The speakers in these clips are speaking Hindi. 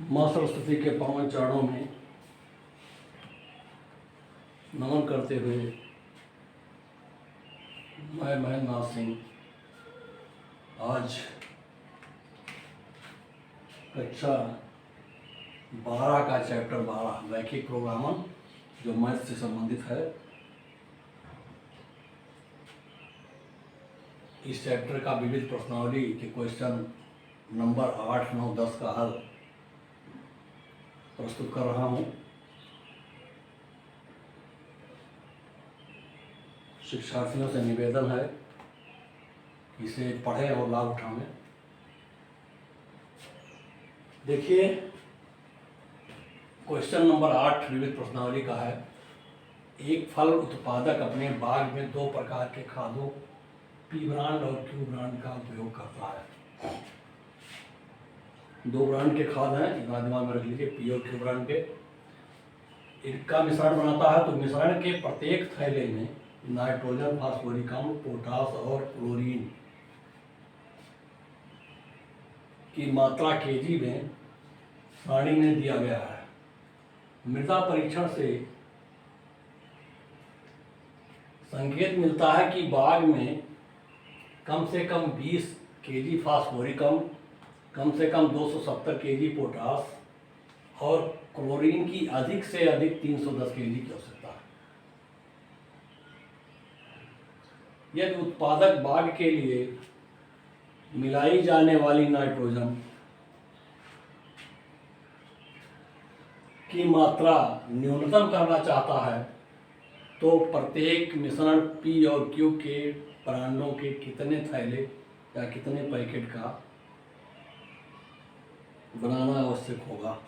माँ सरस्वती के पावन चरणों में नमन करते हुए मैं महेंद्र नाथ सिंह आज कक्षा 12 का चैप्टर 12 रैखिक प्रोग्रामन जो मैथ से संबंधित है, इस चैप्टर का विविध प्रश्नावली के क्वेश्चन नंबर 8, 9, 10 का हल प्रस्तुत कर रहा हूँ। शिक्षार्थियों से निवेदन है कि इसे पढ़ें और लाभ उठाएं। देखिए, क्वेश्चन नंबर 8 विविध प्रश्नावली का है। एक फल उत्पादक अपने बाग में 2 प्रकार के खादों पी ब्रांड और क्यू ब्रांड का उपयोग करता है। 2 ब्रांड के खाद हैं, इतना दिमाग में रख लीजिए, पी और क्यू ब्रांड के। इनका मिश्रण बनाता है तो मिश्रण के प्रत्येक थैले में नाइट्रोजन, फास्फोरिक अम्ल, पोटास और क्लोरीन की मात्रा केजी में सारणी में दिया गया है। मृदा परीक्षण से संकेत मिलता है कि बाग में कम से कम 20 केजी फास्फोरिक अम्ल, कम से कम 270 केजी पोटास और क्लोरीन की अधिक से अधिक 310 केजी की आवश्यकता है। यदि उत्पादक बाग के लिए मिलाई जाने वाली नाइट्रोजन की मात्रा न्यूनतम करना चाहता है तो प्रत्येक मिश्रण पी और क्यू के ब्रांडों के कितने थैले या कितने पैकेट का बनाना आवश्यक होगा।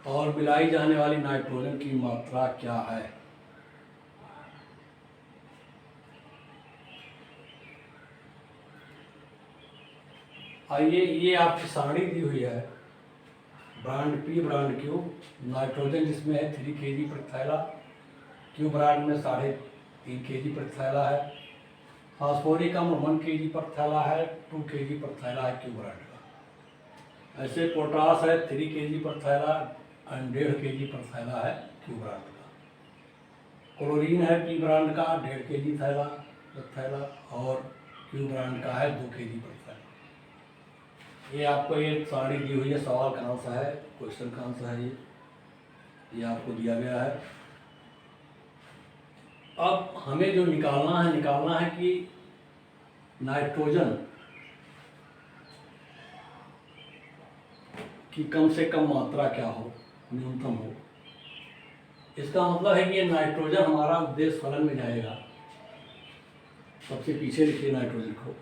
और मिलाई जाने वाली नाइट्रोजन की मात्रा क्या है। आइए, ये आपकी सारणी दी हुई है। Brand P, brand Q, nitrogen जिसमें है 3 केजी प्रति थैला, क्यू ब्रांड में 3.5 केजी प्रति थैला है, फास्फोरिक अम्ल 1 केजी प्रति थैला है, 2 केजी प्रति थैला है क्यू ब्रांड का। ऐसे पोटास है 3 केजी प्रति थैला और 1.5 केजी प्रति थैला है क्यू ब्रांड का। क्लोरीन है पी ब्रांड का 1.5 केजी थैला और क्यू ब्रांड का है 2 केजी प्रति थैला। ये आपको ये सारणी दी हुई है, सवाल का आंसर है, क्वेश्चन का आंसर है ये आपको दिया गया है। अब हमें जो निकालना है कि नाइट्रोजन की कम से कम मात्रा क्या हो, न्यूनतम हो। इसका मतलब है कि ये नाइट्रोजन हमारा उद्देश्य फलन में जाएगा। सबसे पीछे लिखिए नाइट्रोजन को,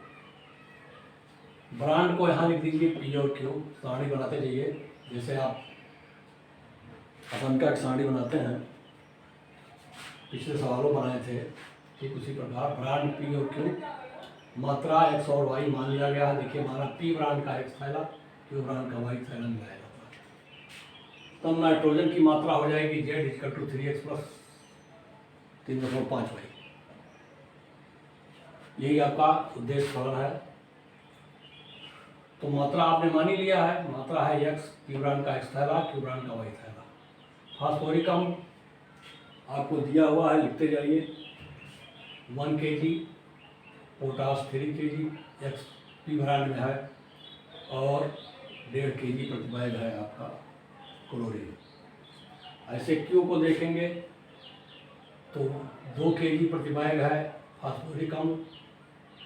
ब्रांड को यहाँ लिख दीजिए पी और क्यू। सारणी बनाते जाइए, जैसे आप असंख्या की सारणी बनाते हैं, पिछले सवालों बनाए थे, ठीक उसी प्रकार ब्रांड पी और क्यू, मात्रा एक्स और वाई मान लिया गया है। देखिए, हमारा पी ब्रांड का एक्स थैला, क्यू ब्रांड का वाई थैला मिलाया जाता है। तब नाइट्रोजन की मात्रा हो जाएगी Z = 3x + 3.5y। यही आपका उद्देश्य फलन है। तो मात्रा आपने मान ही लिया है, मात्रा है एक्स, पी ब्रांड का एक्स थैला, क्यू ब्रांड का वाई थैला। फास्फोरिक अम्ल आपको दिया हुआ है, लिखते जाइए, 1 KG, potash 3 KG, x P brand में है और 1.5 केजी प्रति बैग है आपका क्लोरीन। ऐसे क्यू को देखेंगे तो 2 केजी प्रति बैग है फास्फोरिक अम्ल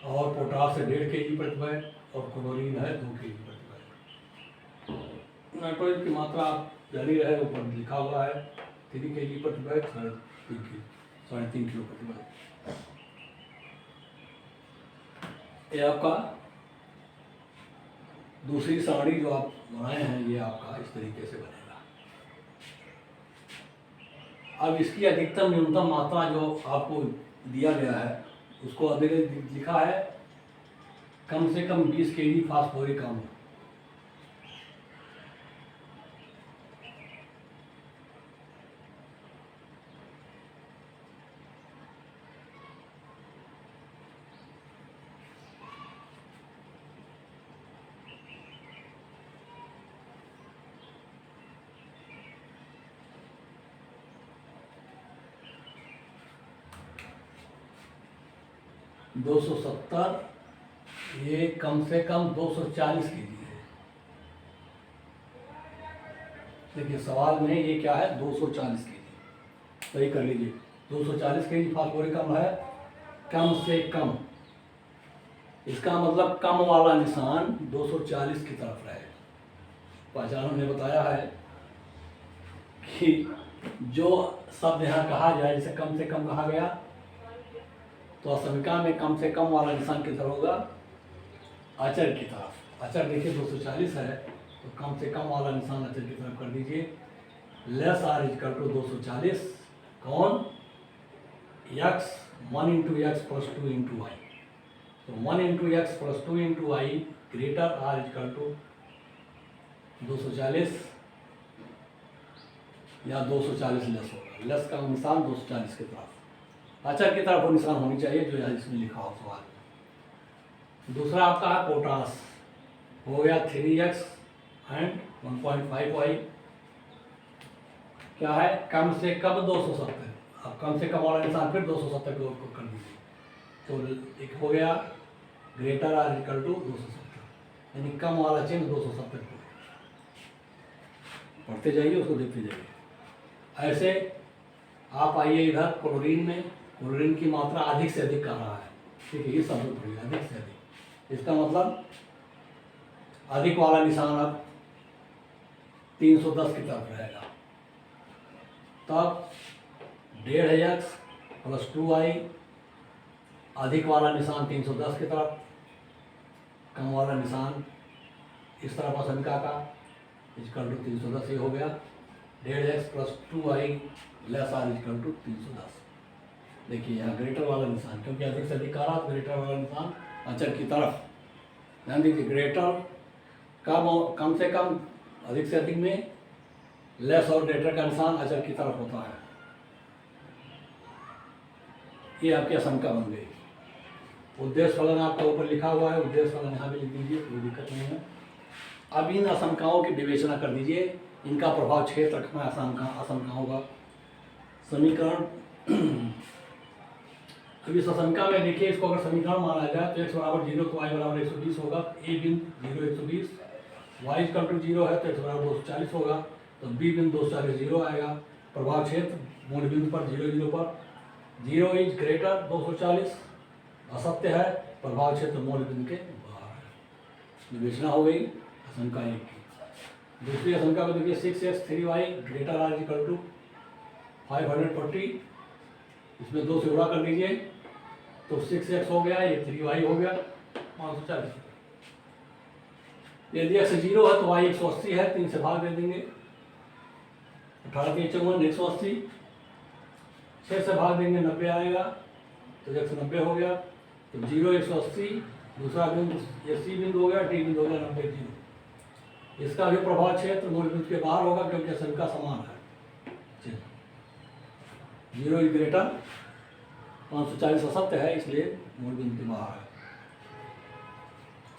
और पोटास है 1.5 केजी प्रति बैग और क्लोरीन है 2 केजी प्रति बैग। नाइट्रोजन की मात्रा आप जान ही रहे, ऊपर लिखा हुआ है 3 केजी प्रति बैग, 3.5 किलो प्रति बैग। ये आपका दूसरी सारणी जो आप बनाए हैं, ये आपका इस तरीके से बनेगा। अब इसकी अधिकतम न्यूनतम मात्रा जो आपको दिया गया है, उसको अधिक लिखा है कम से कम 20 केजी फास्फोरिक अम्ल। 270, ये कम से कम 240 के जी है। देखिए सवाल में ये क्या है, 240 के जी, सही कर लीजिए। 240 के जी फास्फोरिक अम्ल है, कम से कम। इसका मतलब कम वाला निशान 240 की तरफ रहेगा। पहचान हमने बताया है कि जो शब्द यहाँ कहा जाए, जैसे कम से कम कहा गया, तो असमिका में कम से कम वाला निशान किधर होगा, अचर की तरफ। अचर देखिए 240 है, तो कम से कम वाला निशान अचर की तरफ कर दीजिए। लेस आर इज टू 240, कौन, x 1 into x plus 2 into y. तो 1 into x plus 2 into y greater or is to 240 या 240 लेस होगा। लेस का निशान 240 की तरफ, अचर की तरफ वो निशान होनी चाहिए जो इसमें लिखा हो सवाल। दूसरा आपका है पोटास, हो गया 3x एंड 1.5y। क्या है, कम से कम 270। अब कम से कम वाला निशान फिर 270 की ओर को कर दीजिए, तो एक हो गया ग्रेटर आर इक्वल टू 270, यानी कम वाला चिन्ह 270 को। पढ़ते जाइए, उसको देखते जाइए। ऐसे आप आइए इधर क्लोरीन में, क्लोरीन की मात्रा अधिक से अधिक कर रहा है, ठीक है, ये शब्द पढ़िए, अधिक से अधिक। इसका मतलब अधिक वाला निशान अब 310 की तरफ रहेगा। तब 1.5x प्लस 2y, अधिक वाला निशान 310 की तरफ, कम वाला निशान इस तरफ असंख्या का इजकल टू 310 ही हो गया। 1.5x plus 2y less or equal to 310। देखिए यहाँ ग्रेटर वाला निशान, क्योंकि अधिक से अधिक आ रहा, ग्रेटर वाला निशान अचर की तरफ। ध्यान दीजिए, ग्रेटर कम से कम, अधिक से अधिक में लेस और ग्रेटर का निशान अचर की तरफ होता है। ये आपकी आशंका बन गई। उद्देश्य फलन आपका ऊपर लिखा हुआ है, उद्देश्य फलन यहाँ भी लिख दीजिए, कोई दिक्कत नहीं है। अब इन आशंकाओं की विवेचना कर दीजिए, इनका प्रभाव क्षेत्र रखना आशंकाओं का समीकरण। अब इस आशंका में देखिए, इसको अगर समीकरण माना जाए तो x बराबर 0 तो y बराबर 120 होगा। a बिंदु 0 120, y इक्वल टू 0 है तो x बराबर 240 होगा, तो b बिंदु 240 0 आएगा। प्रभाव क्षेत्र मूल बिंदु पर 0 0 पर, 0 इज ग्रेटर 240 असत्य है, प्रभाव क्षेत्र मूल बिंदु के बाहर है। विवेचना हो गई आशंका एक की। दूसरी आशंका को देखिए, 6x 3y greater or equal to 540, इसमें 2 से गुणा कर दीजिए तो 6x हो गया, ये 3y हो गया 540। यदि x 0 है तो y 180 है, 3 से भाग दे देंगे, 18 के 54 180, 6 से भाग देंगे 90 आएगा, तो x 90 हो गया। तो 0 180, दूसरा बिंदु ये सी बिंदु हो गया, डी बिंदु हो गया 90 0। इसका भी प्रभाव क्षेत्र मूल बिंदु के बाहर होगा, क्योंकि संख्या समान है। 0 इज ग्रेटर 540 असत्य है, इसलिए मूल बिंदु के बाहर है।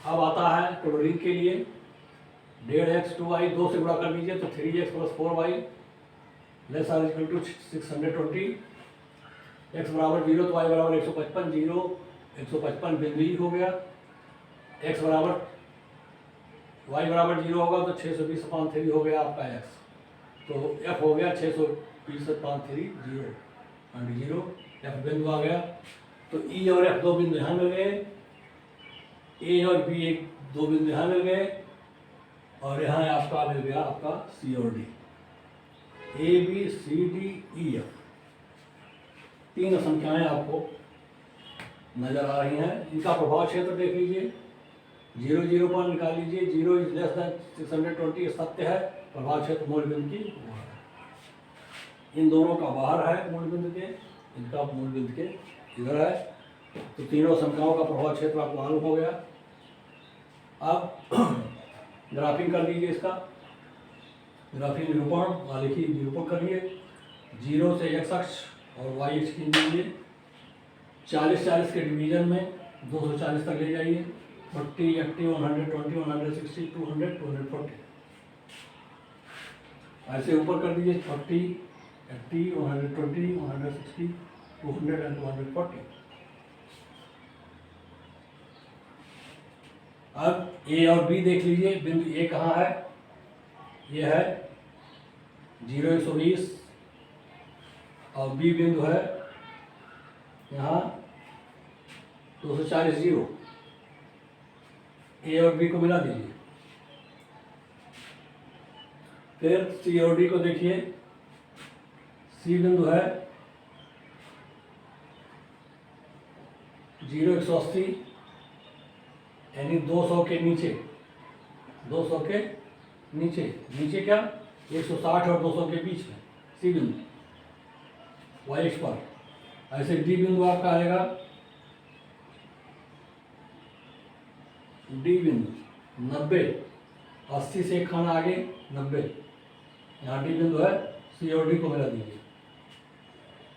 अब आता है क्लोरीन के लिए, 1.5x 2y 2 से गुणा कर दीजिए तो 3x plus 4y less or equal to 620, x बराबर 0 तो y बराबर 155, 0 155 बिंदु ही हो गया। x बराबर y बराबर 0 होगा तो 620/3 हो गया आपका x, तो f हो गया 620/3 0 f बिंदु आ गया। तो e और f 2 बिंदु यहाँ मिल गए, a और b 2 बिंदु यहाँ मिल गए, और यहाँ आपका मिल गया आपका c और d, a b c d e f। 3 संख्याएं आपको नजर आ रही हैं। इनका प्रभाव क्षेत्र देख लीजिए, 0 0 पर निकाल लीजिए, 0 इज लेस दैन 620 सत्य है, प्रभाव क्षेत्र मूल बिंदु की बाहर है। इन दोनों का बाहर है मूल बिंदु के, इनका मूल बिंदु के इधर है। तो तीनों संख्याओं का प्रभाव क्षेत्र आपको मालूम हो गया। अब ग्राफिंग कर लीजिए इसका, ग्राफिंग निरूपण लिखिए, निरूपण करिए। 0 से x अक्ष और y अक्ष की लीजिए, 40-40 के डिवीजन में 240 तक ले जाइए, 40 80 120 160 200 240, ऐसे ऊपर कर दीजिए 40 80 120 160 200 एंड 240। अब ए और बी देख लीजिए। बिंदु ए कहाँ है? ये है 0 120 और बी बिंदु है यहाँ 240 0। ए और बी को मिला दीजिए। फिर सी और डी को देखिए। सी बिंदु है 0 180 यानी 200 के नीचे, 200 के नीचे, नीचे क्या 160 और 200 के बीच में सी बिंदु वाई एक्स पर। ऐसे डी बिंदु आपका आएगा, डी बिंदु 90, 80 से एक खाना आगे 90, यहाँ डी बिंदु है। सी और डी को मिला दीजिए।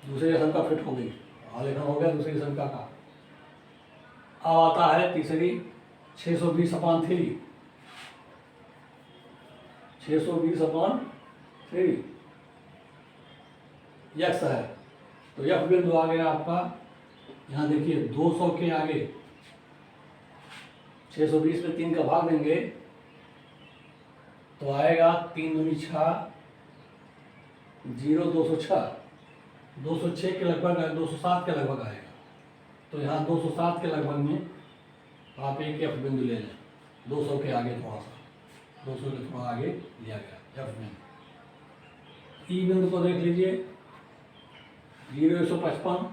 दूसरी शंका फिट हो गई, आलेखन हो गया दूसरी शंका का। अब आता है तीसरी 620/3, 620/3 यक्स है। तो यह बिंदु आ गया आपका, यहाँ देखिए 200 के आगे 620 में 3 का भाग देंगे तो आएगा 3 दूनी 6, 0 206, 206 के लगभग, 207 के लगभग आएगा। तो यहाँ 207 के लगभग में आप एक एफ बिंदु ले लें, 200 के आगे थोड़ा सा, 200 के थोड़ा आगे लिया गया एफ बिंदु। ई बिंदु को देख लीजिए 0 155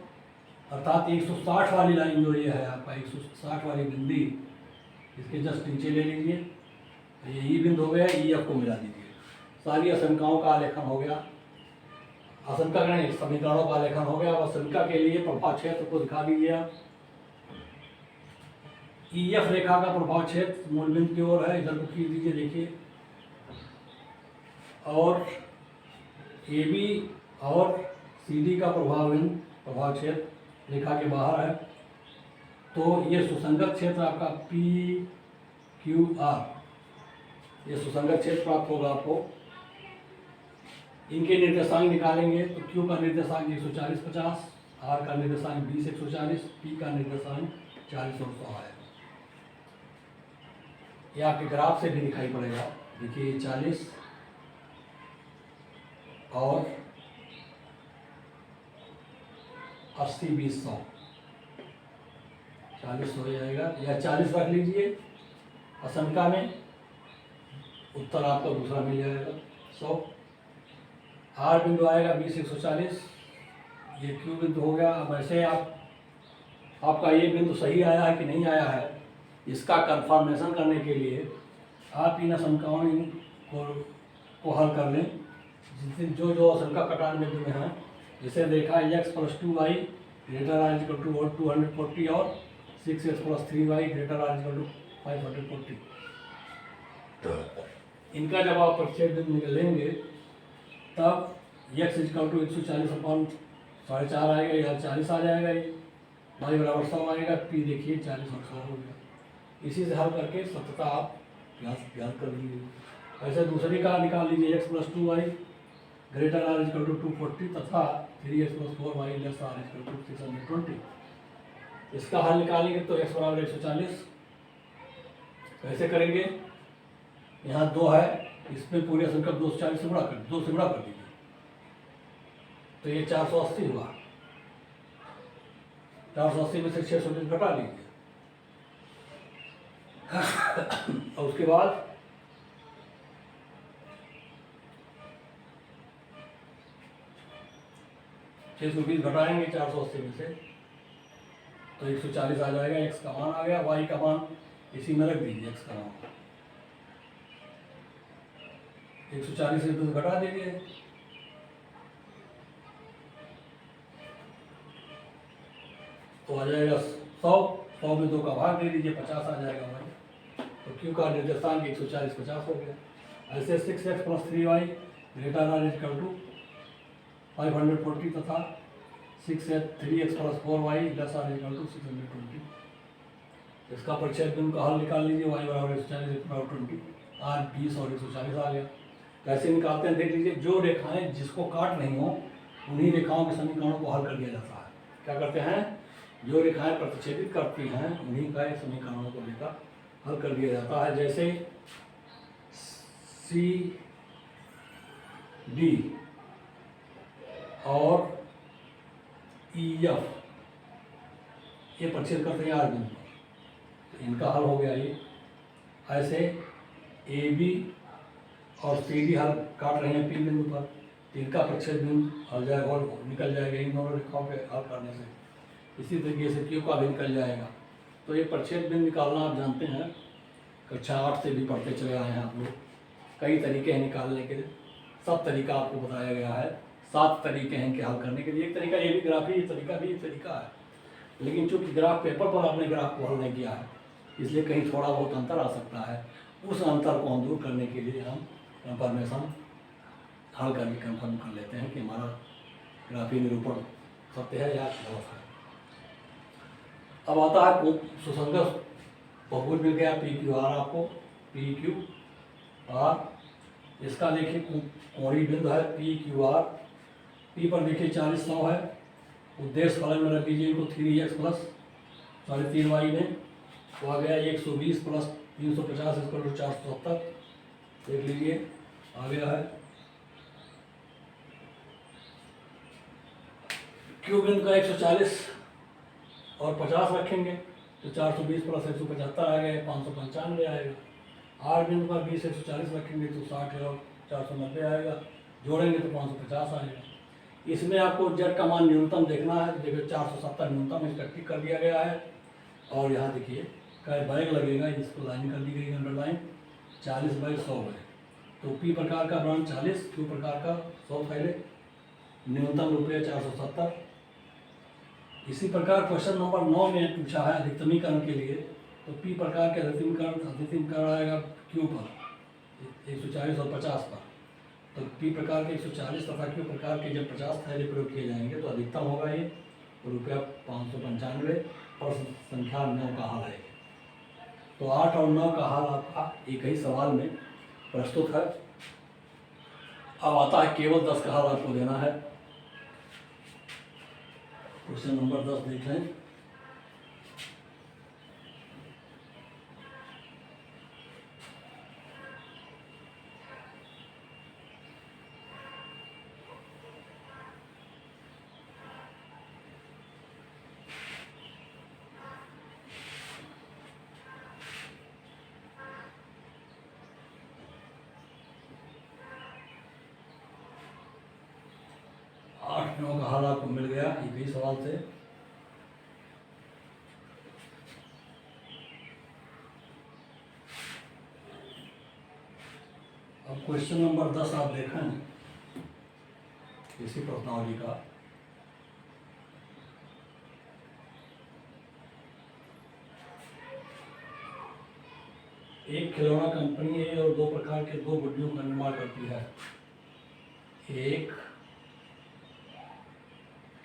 अर्थात 160 वाली लाइन जो ये है आपका 160 वाली बिंदी, इसके जस्ट नीचे ले लीजिए। ये ई बिंदु हो गया, ई एफ को मिला दीजिए। सारी आशंकाओं का आलेखन हो गया, आशंका नहीं समीकरणों का आलेखन हो गया। अब आशंका के लिए प्रभाव क्षेत्र को दिखा दीजिए आप। ई एफ रेखा का प्रभाव क्षेत्र मूल बिंदु की ओर है, इधर को खींच दीजिए देखिए। और ए बी और सी डी का प्रभाव क्षेत्र रेखा के बाहर है। तो ये सुसंगत क्षेत्र आपका पी क्यू आर, ये सुसंगत क्षेत्र प्राप्त होगा आपको। इनके निर्देशांक निकालेंगे तो क्यू का निर्देशांक 140/50, आर का निर्देशांक 20/140, पी का निर्देशांक 40 और 100 है। ये आपके ग्राफ से भी दिखाई पड़ेगा, देखिए 40 और 80 20 100, 40 हो जाएगा या 40 रख लीजिए। आशंका में उत्तर आपका दूसरा मिल जाएगा 100। आर बिंदु आएगा 20/140, ये क्यू बिंदु हो गया। अब ऐसे आपका ये बिंदु सही आया है कि नहीं आया है, इसका कंफर्मेशन करने के लिए आप इन आशंकाओं को हल कर लें। जो जो आशंका कटान बिंदु में है, जैसे देखा x + 2y ≥ 240 और 6x + 3y ≥ 540। इनका जब आप प्रतिच्छेद बिंदु निकालेंगे तब x = 140/4 आएगा, या 40 आ जाएगा, ये y = 100 आएगा। p देखिए 40 और 100 हो गया। इसी से हल करके सत्यता आप ज्ञात कर लीजिए। ऐसे दूसरी का निकाल लीजिए, x + 2y ≥ 240 तथा 3x + 4y ≤ 620। इसका हल निकालेंगे तो x = 140। कैसे करेंगे? यहाँ 2 है, इसमें पूरी संख्या 240 से गुणा कर, 2 से गुणा कर दीजिए तो ये 480 हुआ। 480 में से 620 घटा लीजिए और उसके बाद 620 घटाएंगे 480 में से तो 140 आ जाएगा। x का मान आ गया, y का मान इसी में रख दीजिए। x का मान 140 से 2 घटा दीजिए तो आ जाएगा 100 में 2 का भाग दे दीजिए, 50 आ जाएगा भाई। तो क्यू का निर्देशांक 140/50 हो गया। ऐसे 6x + 3y ≥ 540 तथा 3x + 4y ≤ 620। इसका परिच्छेद बिंदु का हल निकाल लीजिए। y = 140 20, r 20 और 140 आ गया। कैसे निकालते हैं देख लीजिए। जो रेखाएं जिसको काट नहीं हो उन्हीं रेखाओं के समीकरणों को हल कर दिया जाता है। क्या करते हैं? जो रेखाएं प्रतिच्छेदित करती हैं उन्हीं का समीकरणों को लेकर हल कर दिया जाता है। जैसे सी डी और ई एफ ये परिच्छेद करते हैं आर बिंदु पर, तो इनका हल हो गया ये। ऐसे ए बी और सी डी हल काट रहे हैं पी बिंदु पर, तो इनका परिच्छेद बिंदु हल जाएगा और निकल जाएगा इन दोनों रेखाओं के हल करने से। इसी तरीके से क्यू का भी निकल जाएगा। तो ये परिच्छेद बिंदु निकालना आप जानते हैं, कक्षा 8 से भी पढ़ते चले आए हैं आप लोग। कई तरीके हैं निकालने के, सब तरीका आपको बताया गया है। 7 तरीके हैं कि हल करने के लिए। एक तरीका ये भी ग्राफ ही, तरीका भी एक तरीका है, लेकिन चूंकि ग्राफ पेपर पर आपने ग्राफ को हल नहीं किया है, इसलिए कहीं थोड़ा बहुत अंतर आ सकता है। उस अंतर को हम दूर करने के लिए हम कंफर्मेशन हल करके कंफर्म कर लेते हैं कि हमारा ग्राफी निरूपण सत्य है या गलत है। अब आता है सुसंगत बहुभुज मिल गया पी क्यू आर आपको, पी क्यू आर। इसका देखिए कोणीय बिंदु है पी क्यू आर। पी पर देखिए 40 9 है। उद्देश्य फलन में रख लीजिए इनको 3x प्लस 3.5y में, तो आ गया 120 प्लस 350 इसको 470। देख लीजिए आ गया है। क्यू बिंदु का 140 और 50 रखेंगे तो 420 प्लस 175 आ गया, 595 आएगा। आर बिंदु पर 20 140 रखेंगे तो 60 और 490 आएगा, जोड़ेंगे तो 550 आएगा। इसमें आपको जेड का मान न्यूनतम देखना है। देखिए 470 न्यूनतम इसका टिक कर दिया गया है। और यहाँ देखिए काय बैग लगेगा, इसको लाइन कर दी गई अंडरलाइन 40/100 है। तो पी प्रकार का ब्रांड 40, क्यू प्रकार का 100 थैले, न्यूनतम रुपये 470। इसी प्रकार क्वेश्चन नंबर 9 में पूछा है अधिकतमीकरण के लिए, तो पी प्रकार के अधिकतमीकरण आएगा क्यू पर 140 और 50 पर। तो पी प्रकार के 140 तथा क्यू प्रकार के जब 50 थैले प्रयोग किए जाएंगे तो अधिकतम होगा ये रुपया 595। प्रश्न संख्या 9 का हल है। तो 8 और 9 का हल आपका एक ही सवाल में प्रस्तुत है। अब आता है केवल 10 का हल आपको देना है। क्वेश्चन नंबर 10 देख लें। आठ 9 का हल आपको मिल गया एक ही सवाल से। अब क्वेश्चन नंबर 10 आप देखें इसी प्रश्नावली का। एक खिलौना कंपनी है और 2 प्रकार के 2 गुड्डियों का निर्माण करती है। एक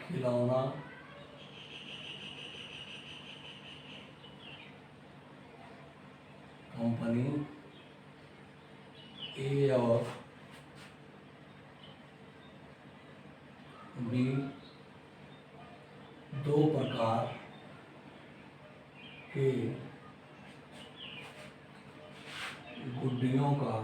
खिलौना कंपनी ए और बी 2 प्रकार के गुड्डियों का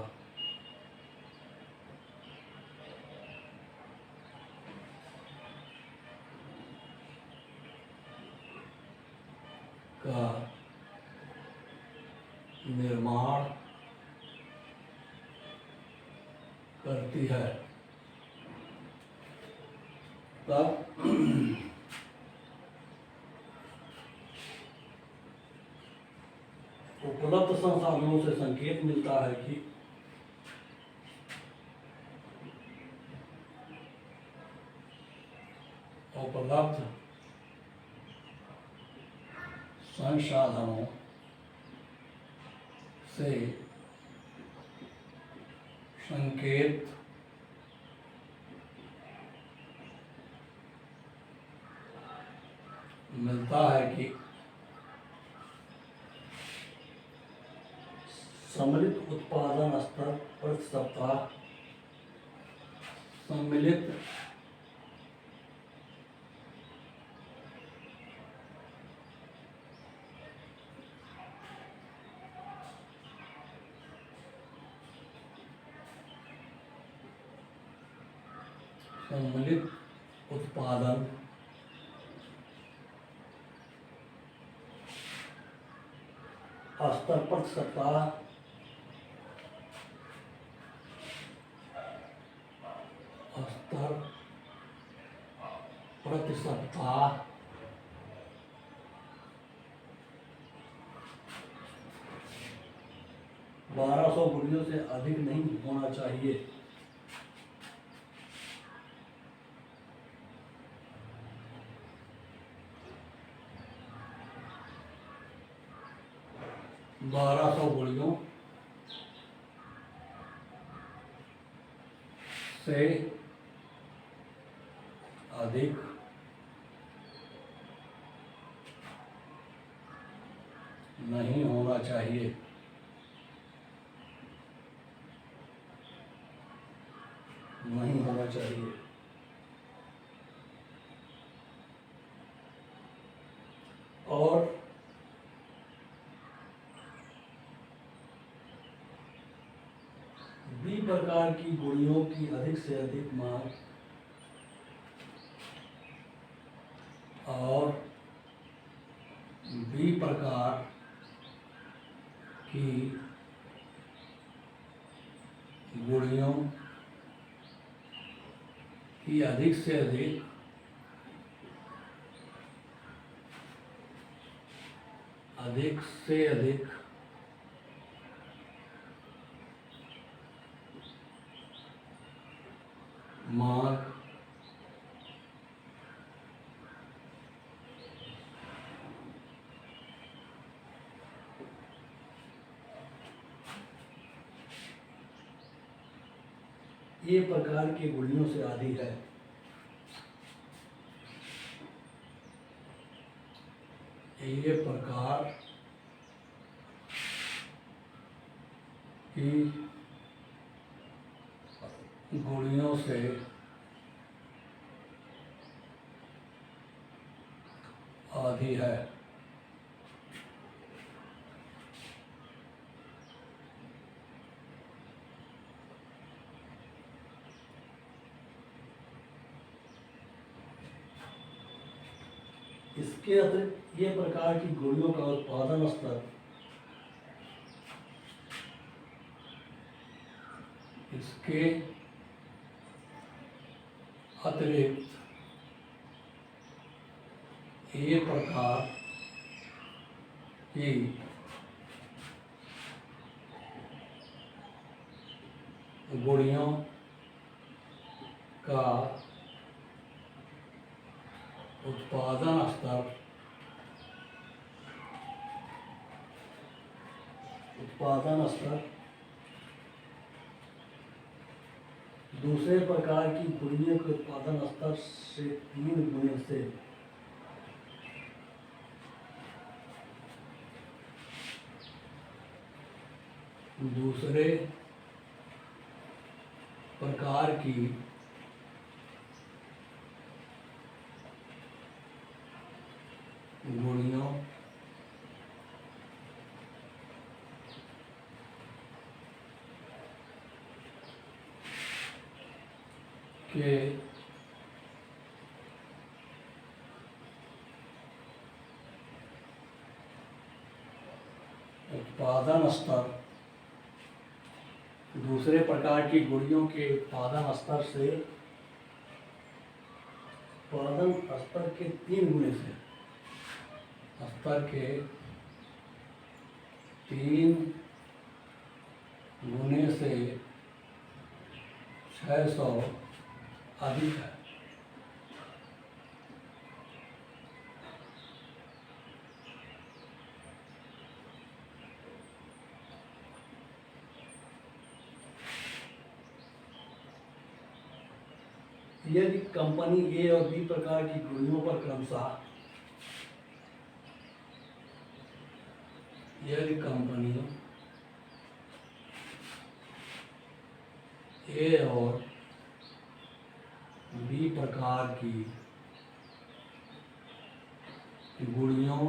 निर्माण करती है। तब उपलब्ध संसाधनों से संकेत मिलता है कि उपलब्ध संसाधनों से संकेत मिलता है कि सम्मिलित उत्पादन स्तर प्रति सप्ताह सम्मिलित सम्मिलित उत्पादन स्तर प्रति सप्ताह 1200 गुणियों से अधिक नहीं होना चाहिए। बारह सौ गुणियों से अधिक नहीं होना चाहिए। नहीं होना चाहिए। और बी प्रकार की गुणियों की अधिक से अधिक मांग और बी प्रकार की गुणियों की अधिक से अधिक मांग ये प्रकार की गुणियों से अधिक है। ये प्रकार की गुणियों से अधिक है। इसके अतिरिक्त ये प्रकार की गुणियों का उत्पादन स्तर इसके अतिरिक्त ये प्रकार की गुणियों का उत्पादन स्तर दूसरे प्रकार की गुणियों के उत्पादन स्तर से 3 गुने से दूसरे प्रकार की गुणियों के उत्पादन स्तर दूसरे प्रकार की गुणियों के उत्पादन स्तर के 3 गुने से स्तर के 3 गुने से 600 अधिक है। यदि कंपनी ए और बी प्रकार की गुणियों पर क्रमशः यदि कंपनी ए और बी प्रकार की गुणियों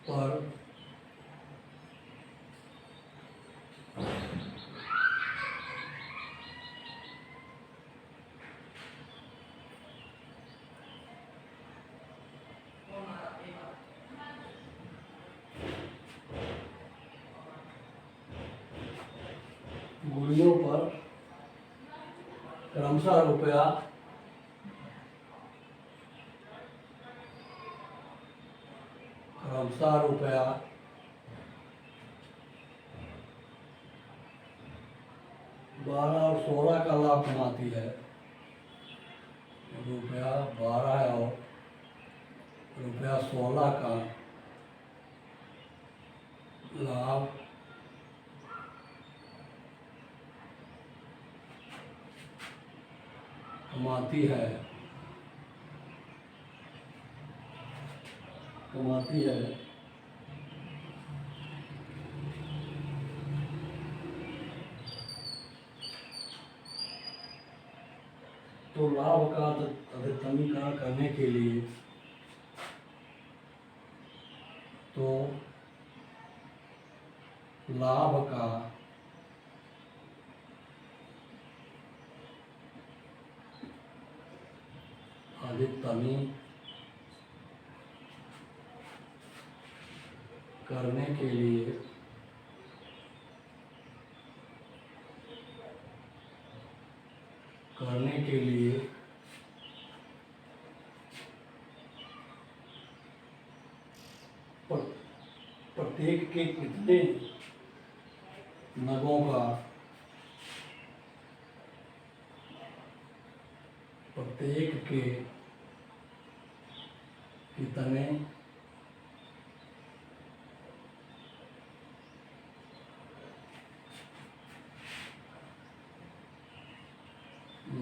पर गुड़ियों पर क्रमशः रुपया 12 और 16 का लाभ कमाती है। रुपया 12 और रुपया 16 का लाभ कमाती है तो लाभ का अधिकतमीकरण करने के लिए लाभ का अधिकतमीकरण करने के लिए प्रत्येक के कितने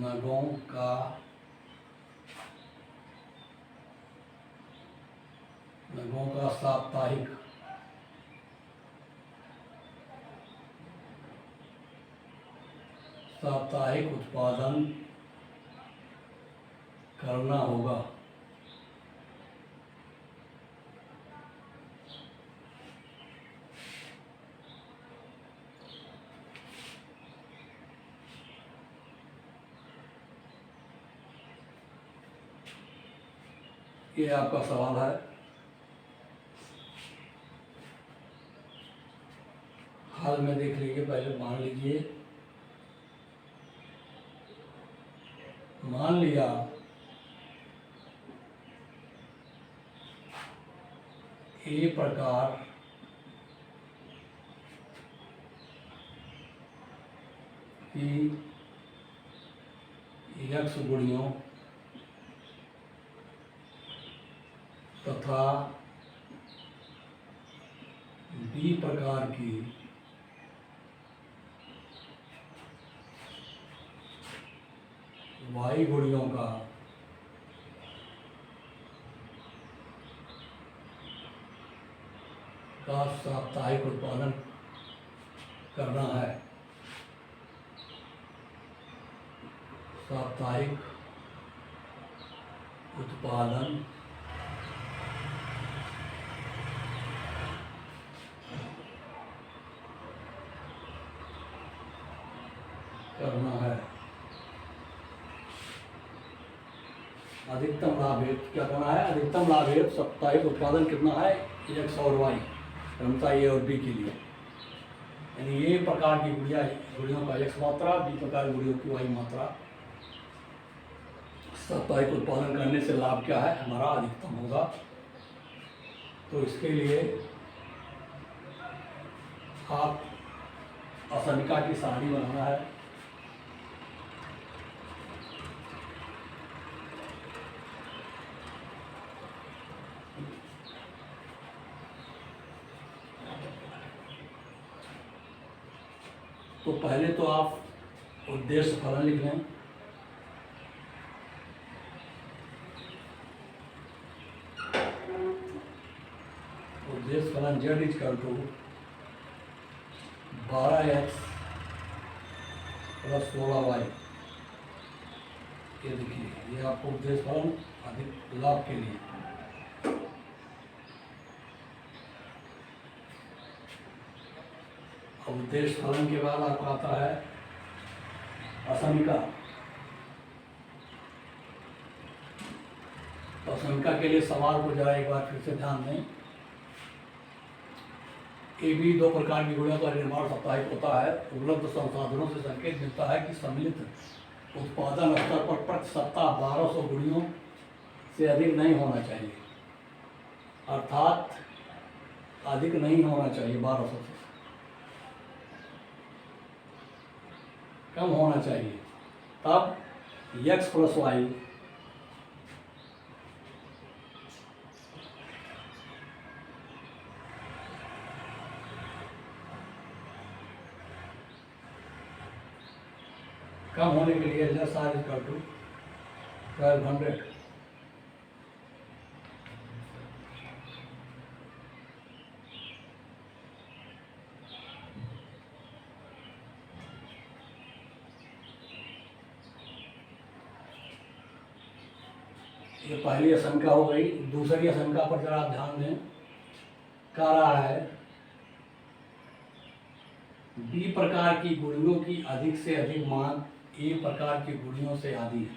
नगों का नगों का साप्ताहिक उत्पादन करना होगा। ये आपका सवाल है। हाल में देख लीजिए, पहले मान लिया ए प्रकार की x गुणियों तथा बी प्रकार की y गुणियों का साप्ताहिक उत्पादन करना है। साप्ताहिक उत्पादन करना है। अधिकतम लाभ हेतु क्या करना है? अधिकतम लाभ हेतु साप्ताहिक उत्पादन कितना है? x और y क्रमशः ए और बी के लिए, यानी ये प्रकार की गुड़ियों का x मात्रा, बी प्रकार की गुड़ियों की y मात्रा साप्ताहिक उत्पादन करने से लाभ क्या है? हमारा अधिकतम होगा। तो इसके लिए आप असमिका की सारणी बनाना है। तो पहले तो आप उद्देश्य फलन लिख लें। उद्देश्य फलन z equal to 12x plus 16y। ये देखिए, ये आपको उद्देश्य फलन अधिक लाभ के लिए। अब उद्देश्य फलन के बाद आपको आता है असमिका। तो असमिका के लिए सवाल को जरा एक बार फिर से ध्यान दें। ये भी दो प्रकार की गुणों का निर्माण साप्ताहिक होता है। उपलब्ध संसाधनों से संकेत मिलता है कि सम्मिलित उत्पादन स्तर पर प्रति सप्ताह 1200 गुणियों से अधिक नहीं होना चाहिए, अर्थात अधिक नहीं होना चाहिए, 1200 से कम होना चाहिए। तब x प्लस वाई कम होने के लिए लेस आर इक्वल टू 1200। ये पहली आशंका हो गई। दूसरी आशंका पर जरा आप ध्यान दें। कह रहा है बी प्रकार की गुणियों की अधिक से अधिक मांग ए प्रकार की गुणियों से आधी है।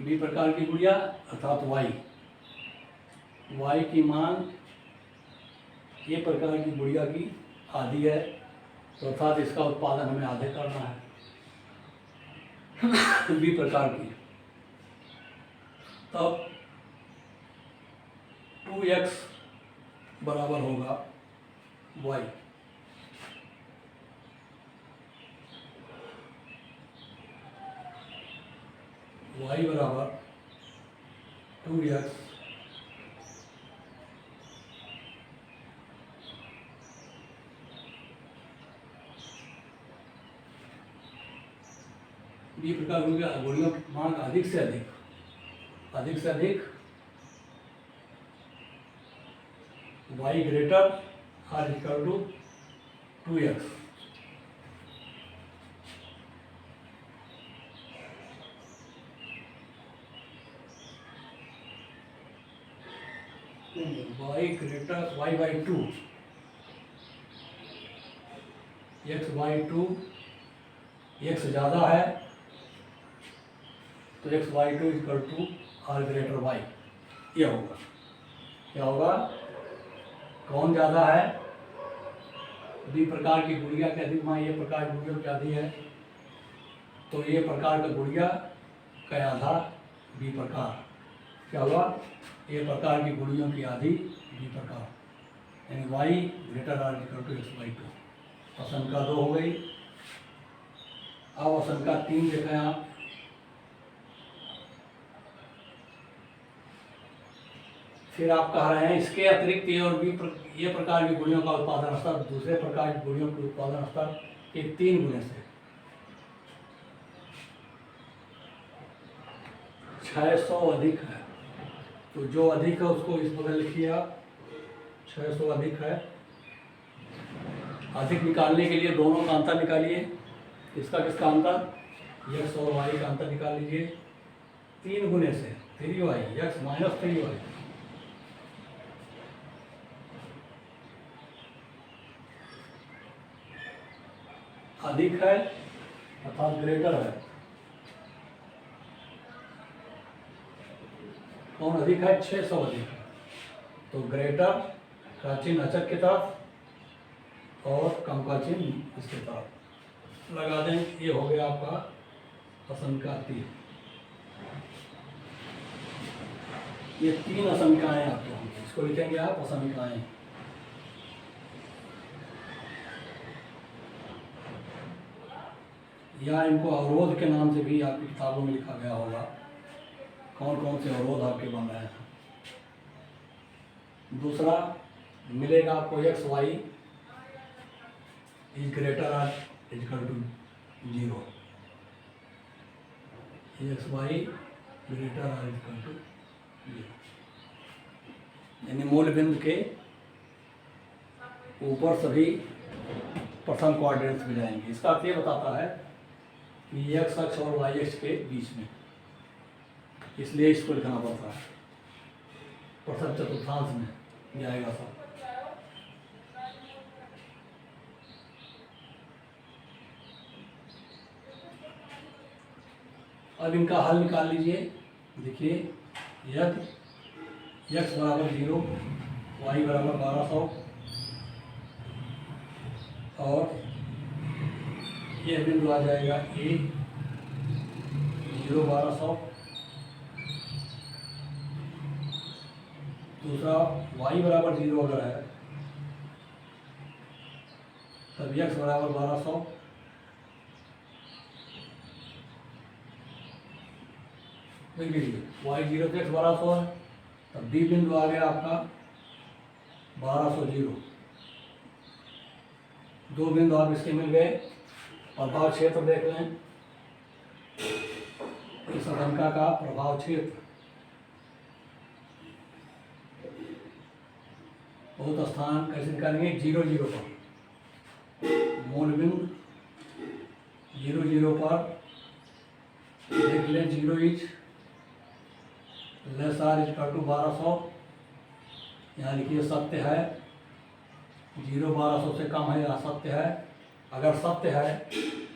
बी प्रकार की गुड़िया अर्थात वाई की मांग ए प्रकार की गुड़िया की आधी है, तो अर्थात इसका उत्पादन हमें आधे करना है बी प्रकार की। तब 2x बराबर होगा y, y बराबर 2x बी प्रकार गुणियों की मांग अधिक से अधिक y greater or equal to 2x। y greater y by 2 x by 2, x ज़्यादा है तो x by 2 equal to or greater y। ये होगा, क्या होगा? कौन ज़्यादा है? बी प्रकार की गुड़िया के अधिक मांग ये प्रकार की गुड़ियों की आधी है, तो ये प्रकार का गुड़िया का आधा बी प्रकार। क्या हुआ? ये प्रकार की गुड़ियों की आधी बी प्रकार, यानी y greater or equal to x by 2। आशंका 2 हो गई। अब आशंका 3 देखें आप। फिर आप कह रहे हैं इसके अतिरिक्त ए और बी ये प्रकार की गुड़ियों का उत्पादन स्तर दूसरे प्रकार की गुड़ियों के उत्पादन स्तर के 3 गुने से 600 अधिक है। तो जो अधिक है उसको इस बगल लिखिए आप, 600 अधिक है। अधिक निकालने के लिए दोनों का अंतर निकालिए। इसका किसका अंतर? x और y का अंतर निकाल लीजिए 3 गुने से 3y, x माइनस 3y। अधिक है अर्थात ग्रेटर है। कौन अधिक है? 600 अधिक है। तो ग्रेटर का चिन्ह अचक की तरफ और कम का चिन्ह इसके तरफ लगा दें। ये हो गया आपका आशंका 3। ये 3 आशंकाएं आपके होंगे, इसको लिखेंगे आप आशंकाएं। या इनको अवरोध के नाम से भी आपकी किताबों में लिखा गया होगा, कौन कौन से अवरोध आपके बन रहे हैं। दूसरा मिलेगा आपको x y is greater or equal to 0, x y greater or equal to 0, यानी मूल बिंदु के ऊपर सभी प्रथम क्वाड्रेंट्स में जाएंगे। इसका अर्थ ये बताता है कि एक्स अक्ष और वाई अक्ष के बीच में, इसलिए इसको लिखना पड़ता है। प्रथम चतुर्थांश में जाएगा सब। अब इनका हल निकाल लीजिए। देखिए यदि x बराबर 0 वाई बराबर 1200 और ये बिंदु आ जाएगा ए 0 1200। दूसरा वाई बराबर 0 अगर है तब एक्स बराबर 1200। देख लीजिए वाई 0 तो एक्स 1200 है, तब डी बिंदु आ गया आपका 1200 0। दो बिंदु आप इसके मिल गए। प्रभाव क्षेत्र देख लें, इस अंका का प्रभाव क्षेत्र बहुत स्थान कैसे निकालेंगे, 0 0 पर मूल बिंदु 0 0 पर देख लें 0 इच लेस आर इक्वल टू 1200। यहाँ लिखिए सत्य है, 0 1200 से कम है या सत्य है। अगर सत्य है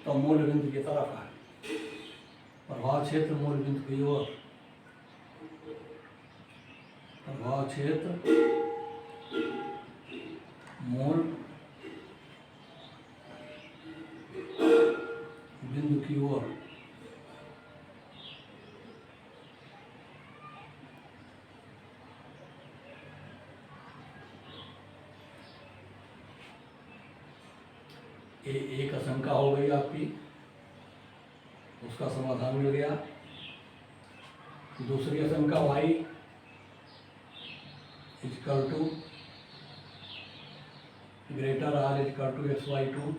तो मूल बिंदु की तरफ है, प्रभाव क्षेत्र मूल बिंदु की ओर, प्रभाव क्षेत्र मूल बिंदु की ओर। एक आशंका हो गई आपकी, उसका समाधान मिल गया। दूसरी आशंका y equal to greater or equal to XY2।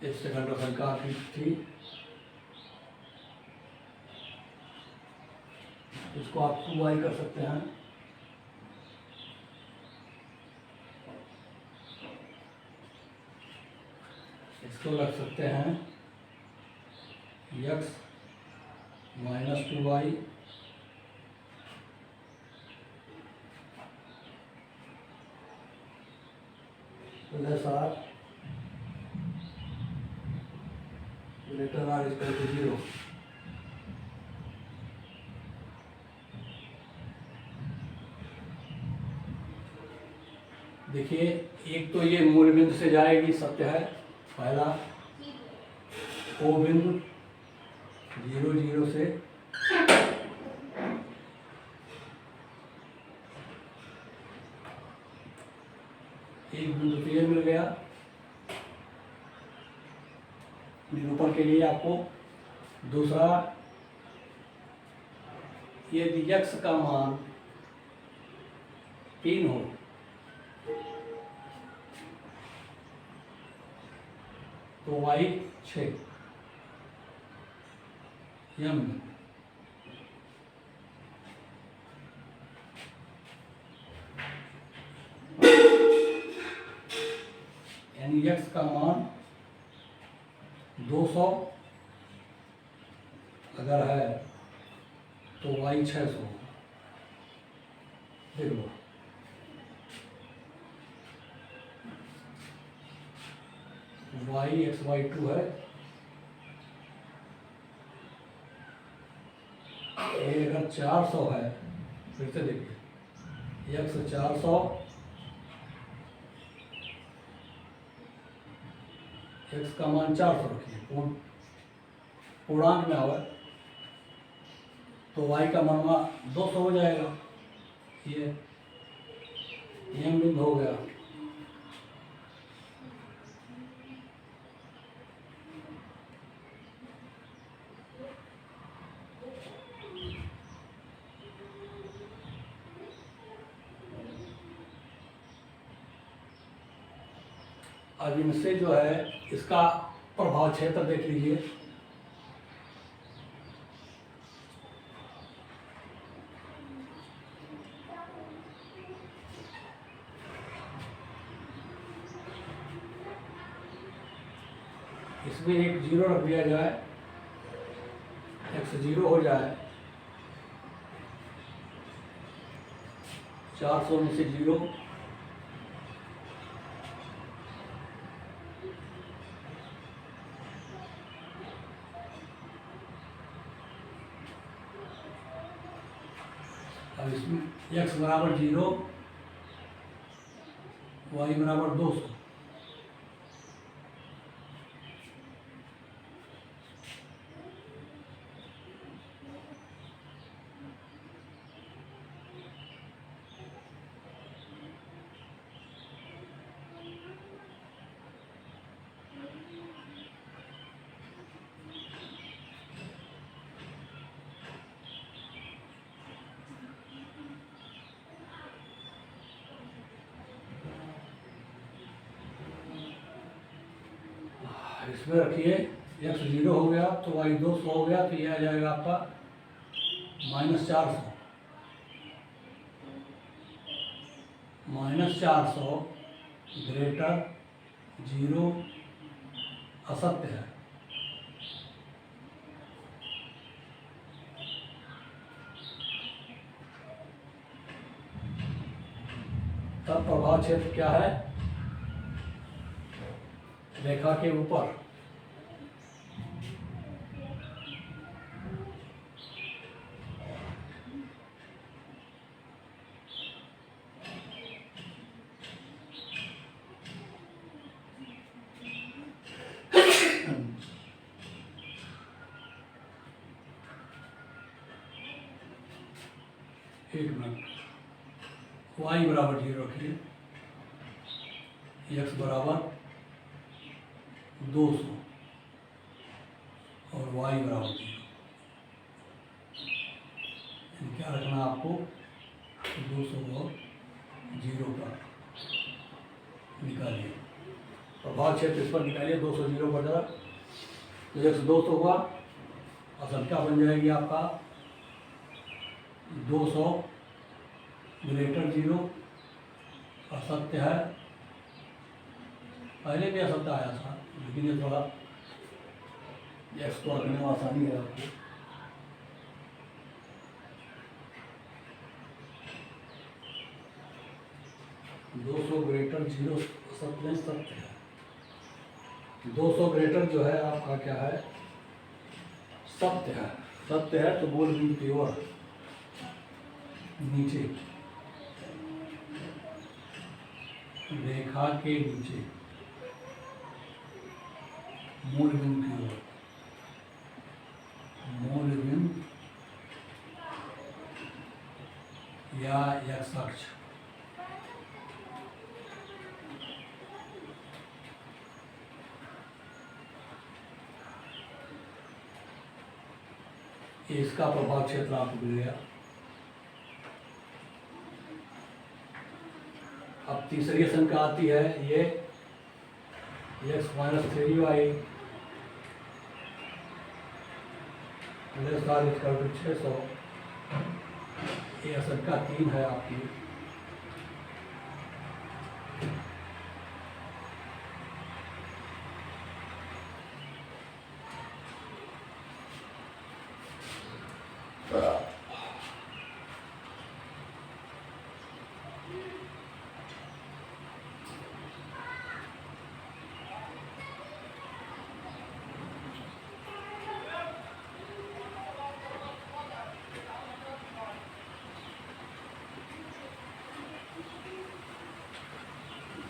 इस सेकंड आशंका आपकी थी, इसको आप 2y कर सकते हैं। इसको रख सकते हैं x minus 2y plus or greater or equal to 0। देखिए एक तो ये मूल बिंदु से जाएगी, सत्य है पहला। ओ बिंदु 0 0 से एक बिंदु तो ये मिल गया निरूपण के लिए आपको। दूसरा यदि x का मान 3 हो तो y 6 यम, यानी x का मान 200 अगर है तो y 600। देख लो y XY2 है, ये अगर 400 है, फिर से देखिए x 400 x का मान 400 रखिए, पूर्णांक में आवे तो y का मान 200 हो जाएगा। ये यम बिंदु हो गया। अब इनसे जो है इसका प्रभाव क्षेत्र देख लीजिए। इसमें एक 0 रख दिया जाए, x 0 हो जाए, 400 में से 0, अब इसमें x बराबर 0, y बराबर 200। इसमें रखिए x 0 हो गया तो y 200 हो गया, तो ये आ जाएगा आपका -400। -400 ग्रेटर 0 असत्य है। तब प्रभाव क्षेत्र क्या है? रेखा के ऊपर। एक मिनट, y बराबर 0 रखिए, x बराबर 200 और y बराबर 0। क्या रखना आपको? 200 और 0 पर निकालिए। प्रभाव क्षेत्र इस पर निकालिए, 200 0 पर जरा, तो x 200 हुआ, असल क्या बन जाएगी आपका 200 ग्रेटर 0 असत्य है। पहले भी असत्य आया था, लेकिन ये थोड़ा एक्स को रखने में आसानी है आपको। दो 200 ग्रेटर 0 असत्य नहीं, सत्य है। 200 ग्रेटर जो है आपका क्या है? सत्य है। सत्य है तो बोल बिंदु की ओर नीचे, रेखा के नीचे, मूल बिंदु की ओर, मूल बिंदु या एक्स अक्ष। इसका प्रभाव क्षेत्र आपको मिल गया। अब तीसरी शंका आती है, ये x - 3y = 600, ये शंका 3 है आपकी।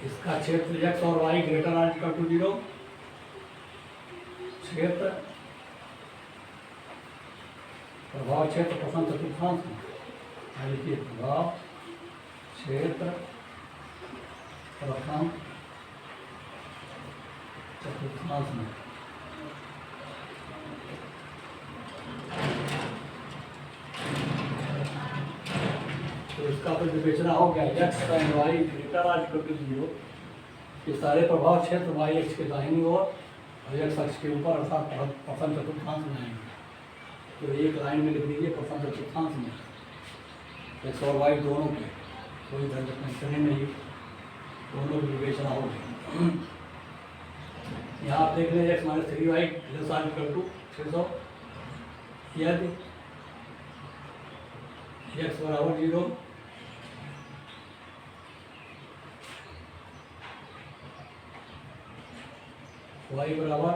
इसका क्षेत्र x और y > 0, क्षेत्र प्रभाव क्षेत्र प्रथम चतुर्थांश में, लिखिए प्रभाव क्षेत्र प्रथम चतुर्थांश में। तो इसका तो विवेचना हो गया, x और y > 0, ये सारे प्रभाव क्षेत्र y अक्ष के दाहिनी ओर और x अक्ष के ऊपर अर्थात प्रथम चतुर्थांश में आएंगे। तो एक लाइन में लिख दीजिए प्रथम चतुर्थांश में, x और y दोनों के, कोई टेंशन नहीं, दोनों की विवेचना होगी। यहाँ आप देख लें x - 3y > 600, यदि x बराबर 0, y बराबर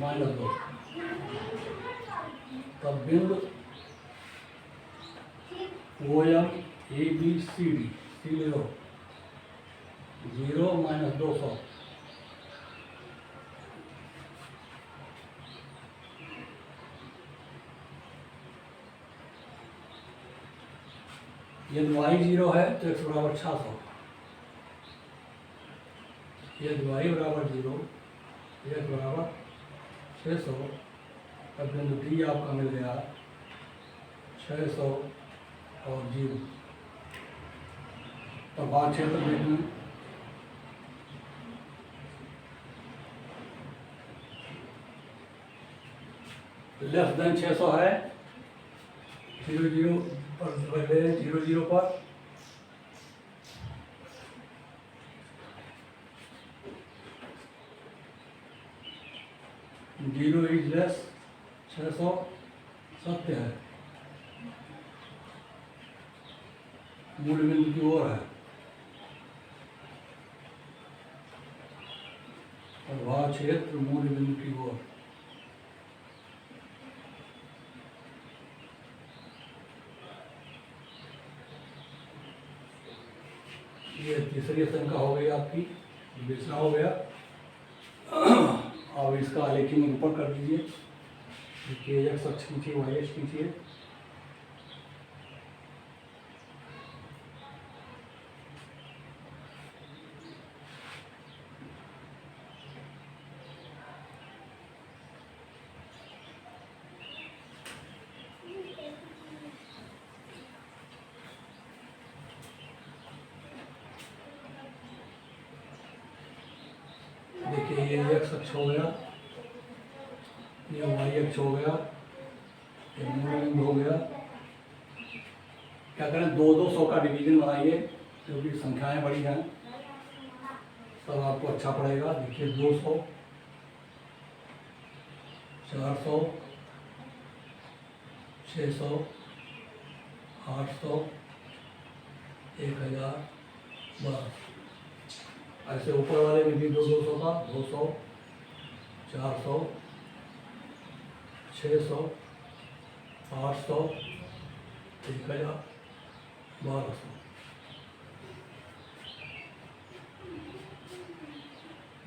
-2, तब बिंदु O M A B C D, C ले लो, 0 माइनस 200, यदि y 0 है तो x बराबर 600, यदि y बराबर 0, x बराबर 600, तब बिंदु डी आपका मिल गया 600 और 0। प्रभाव क्षेत्र देखना, लेस देन 600 है, 0 0 पर 0 0 पर, जीरो इज लेस 600 सत्य है, मूल बिंदु की ओर है, प्रभाव क्षेत्र मूल बिंदु की ओर। ये तीसरी शंका हो गई आपकी, दूसरा हो गया। अब इसका आलेखी निरूपण कर दीजिए, देखिए एक्स अक्ष खींचिए, वाई अक्ष खींचिए, देखिए ये एक्स अक्ष हो गया, ये वाई अक्ष हो गया, ये मूल बिंदु हो गया। क्या करें, 200 का डिवीजन बनाइए, क्योंकि संख्याएं बड़ी हैं, तब आपको अच्छा पड़ेगा। देखिए 200, 400, 600, 800, 1000, 1200। ऐसे ऊपर वाले में भी 200 का, 200, 400, 600, 800, 1000, 1200।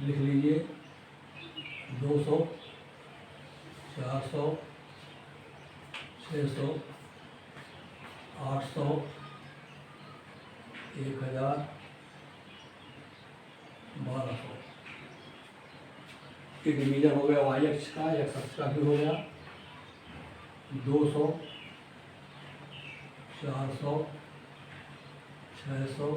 लिख लीजिए 200, 400, 600, 800, 1000, 1200। ये डिवीजन हो गया वाई अक्ष का, एक्स अक्ष का भी हो गया। 200, 400, 600,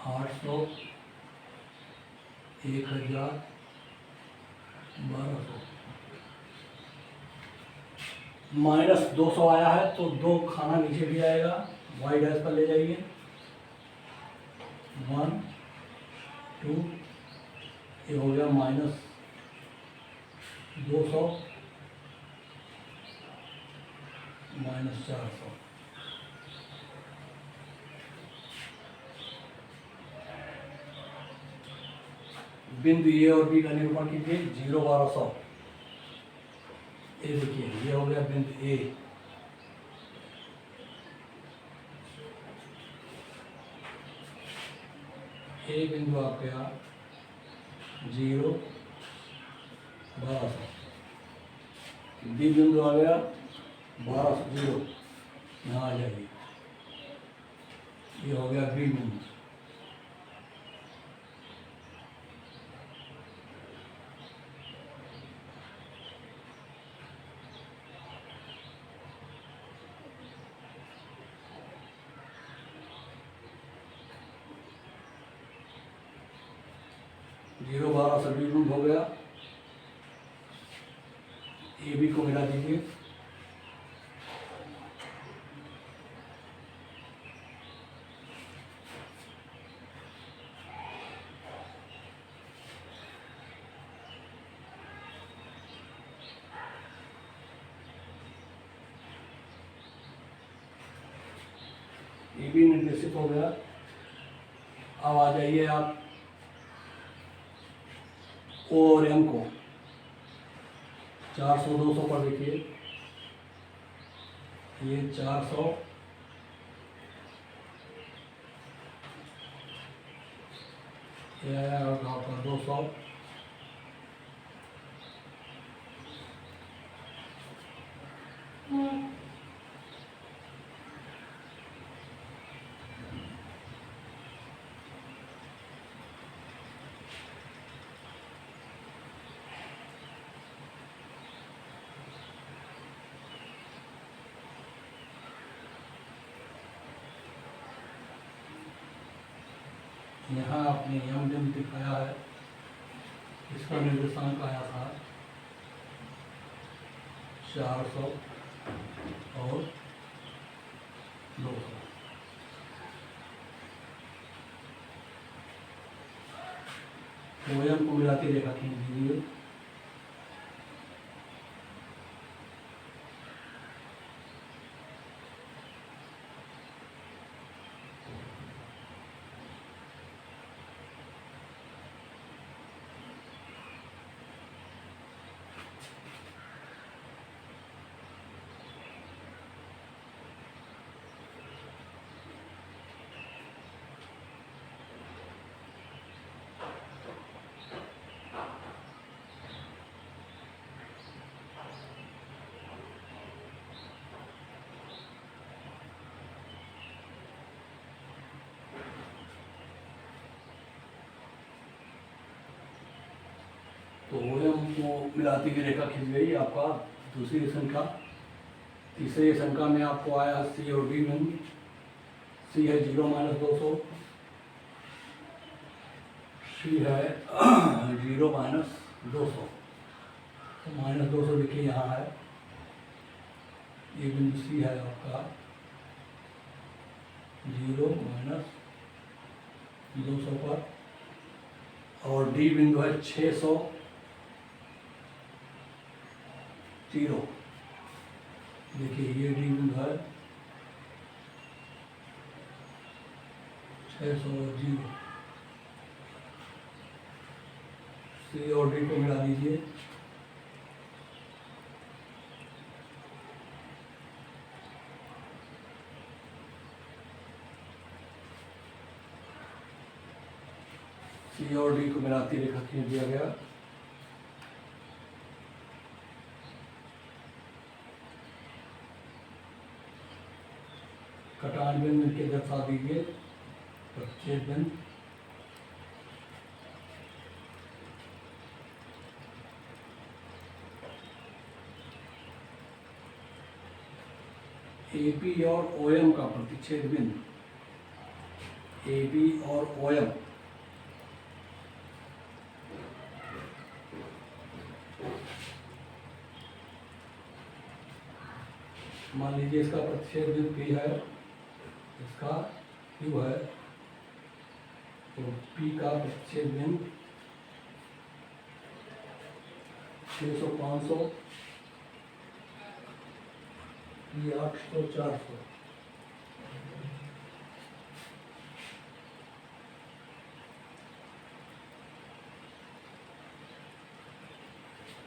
800, 1000, 1200। माइनस 200 आया है तो 2 खाना नीचे भी आएगा, वाई डैश पर ले जाइए, 1 2, ये हो गया माइनस 200, माइनस 400। बिंदु ए और बी का निरूपण कीजिए, 0 1200। ये देखिए ये हो गया बिंदु ए, ए बिंदु आ गया 0 1200, बी बिंदु आ गया 1200 0, यहाँ आ जाइए, ये हो गया बी बिंदु। जीरो 1200 बी बिंदु हो गया, ए बी को मिला दीजिए, ए बी निर्देशित हो गया। अब आ जाइए आप ओ और एम को 400 200 पर देखिए, ये 400, ये आया होगा आपका 200, यहाँ आपने यम बिंदु दिखाया है, इसका निर्देशांक आया था 400 और 200। OM को मिलाती रेखा खींच दीजिए। तो OM को मिलाती हुई रेखा खींच गई आपका दूसरी संख्या। तीसरी संख्या में आपको आया C और D बिंदु। C है 0 - 200, C है 0 - 200, तो -200 देखिए यहाँ है, ये बिंदु C है आपका 0 - 200 पर, और D बिंदु है 600 0। देखिए ये डी बिंदु है 600 0। सी और डी को मिला दीजिए। सी और डी को मिलाती रेखा खींच दिया गया। कटान बिंदु के दर्शा दीजिए, प्रक्षेप बिंदु। AB और OM का प्रतिच्छेद बिंदु, AB और OM मान लीजिए इसका प्रतिच्छेद बिंदु P है, इसका Q है, तो P का प्रतिच्छेद बिंदु 600 500, P 800 400।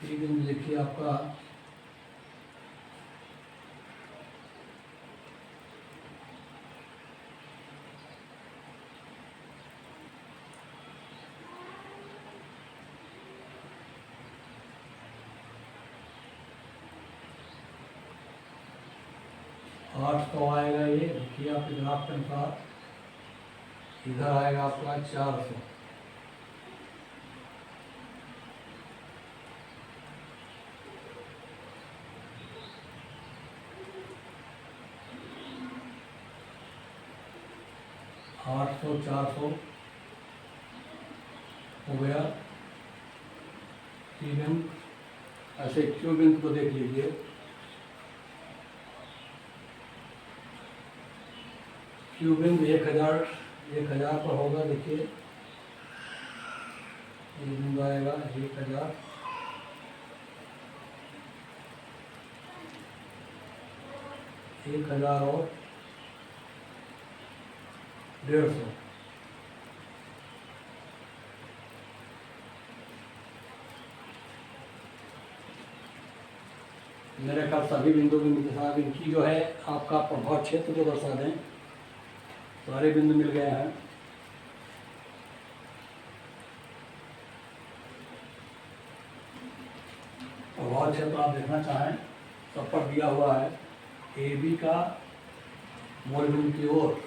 P बिंदु देखिए आपका 800 आएगा। ये देखिए आपके ग्राफ के अनुसार इधर आएगा आपका 400। आठ सौ 400 हो गया। टी बिंदु ऐसे क्यू बिंदु को देख लीजिए। क्यू बिंदु 1000 पर होगा। देखिए ये बिंदु आएगा 1000, 1000 और 150। मेरे ख्याल सभी बिंदु के साथ इनकी जो है आपका प्रभाव क्षेत्र को दर्शा दें। सारे बिंदु मिल गए हैं। प्रभाव क्षेत्र आप देखना चाहें सब पर दिया हुआ है। ए बी का मूल बिंदु की ओर,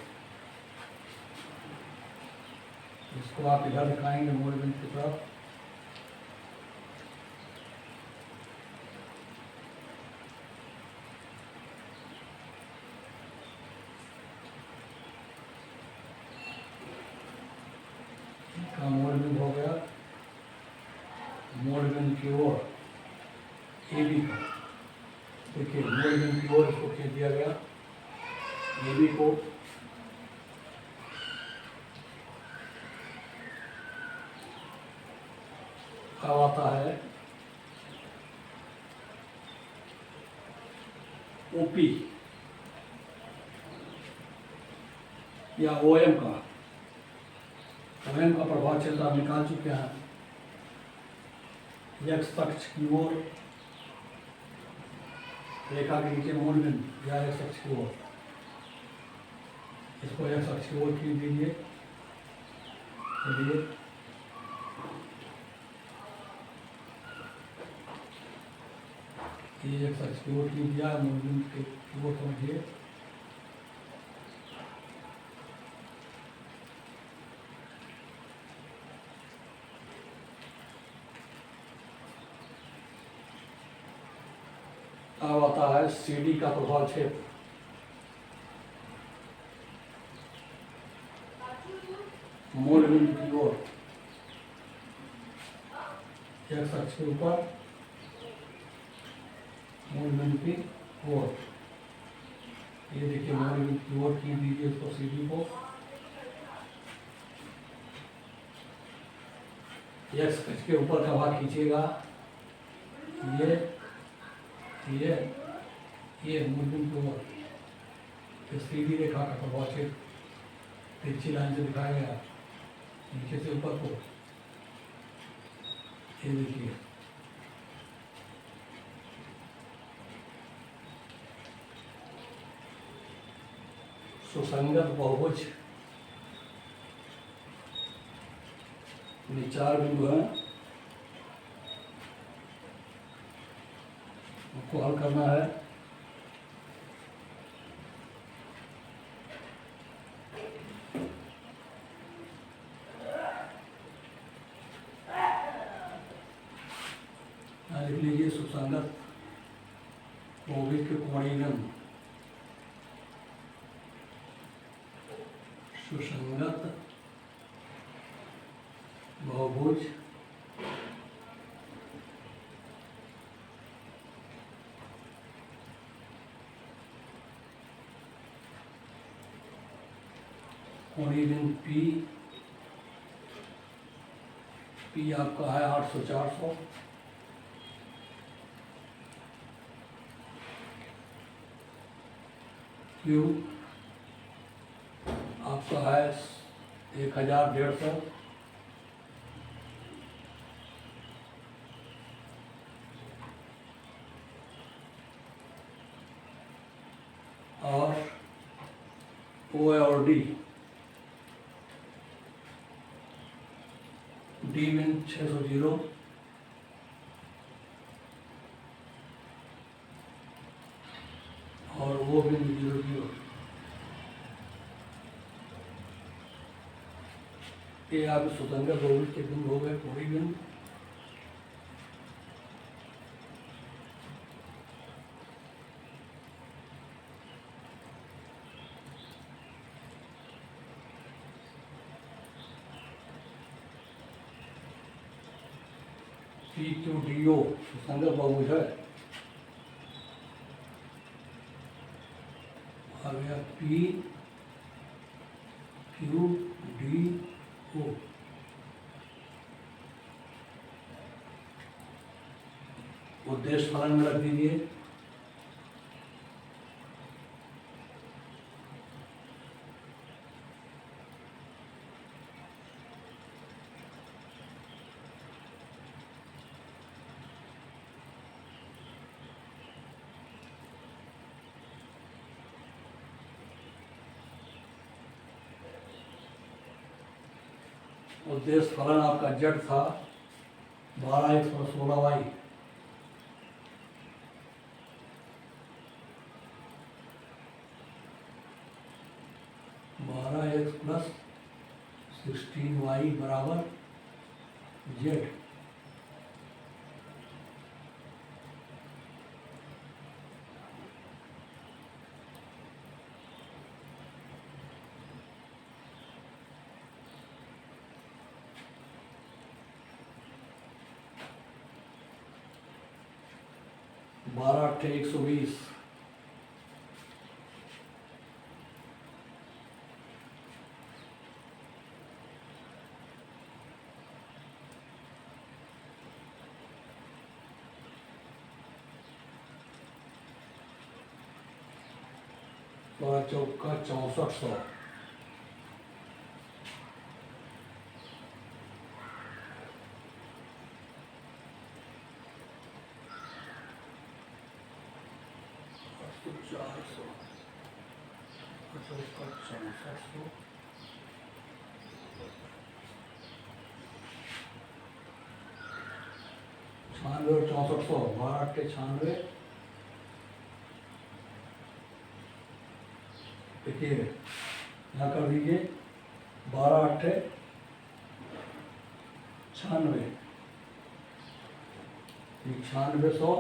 इसको आप इधर दिखाएंगे मूल बिंदु की तरफ। का मूल बिंदु हो गया, मूल बिंदु की ओर ए बी का, देखिए मूल बिंदु की ओर इसको खींच दिया गया। ए बी को अब आता है ओपी या ओएम का। ओएम का प्रभाव क्षेत्र आप निकाल चुके हैं। एक्स अक्ष की ओर रेखा के नीचे मूल बिंदु या एक्स अक्ष की ओर, इसको एक्स अक्ष की ओर खींच दीजिए। चलिए ये एक्स अक्ष की ओर खींच दिया, मूल बिंदु की ओर समझिए। अब आता है CD का प्रभाव क्षेत्र। मूल बिंदु की ओर एक्स अक्ष के ऊपर मूल बिंदु की ओर, ये देखिए मूल बिंदु की ओर खींच दीजिए इसको CD को। एक्स अक्ष के ऊपर का भाग खींचिएगा, ये मूल बिंदु की ओर, तो सीधी रेखा का प्रभाव क्षेत्र तिरछी लाइन से दिखाया गया नीचे से ऊपर को। ये देखिए सुसंगत बहुभुज ये 4 बिंदु हैं, उसको हल करना है। लिख लीजिए सुसंगत बहुभुज के कोणीय बिंदु, सुसंगत बहुभुज कोणीय बिंदु P आपका है 800-400। Q आपका है 1000-150। और O और D बिंदु 600 और वो बिंदु 00। ये आप सुसंगत बहुभुज के बिंदु हो गए कोणीय बिंदु। PQDO सुसंगत बहुभुज है। आ गया PQDO। उद्देश्य फलन में रख दीजिए। उद्देश्य फलन आपका जेड था 12x+16y, 12x+16y बराबर जेड। बारह अट्ठे 120, बारह चौका 6400, चार सौ 6400, छियानवे और 6400, 12 अट्ठे 96। देखिए यहाँ कर दीजिए 12 अट्ठे 96, 9600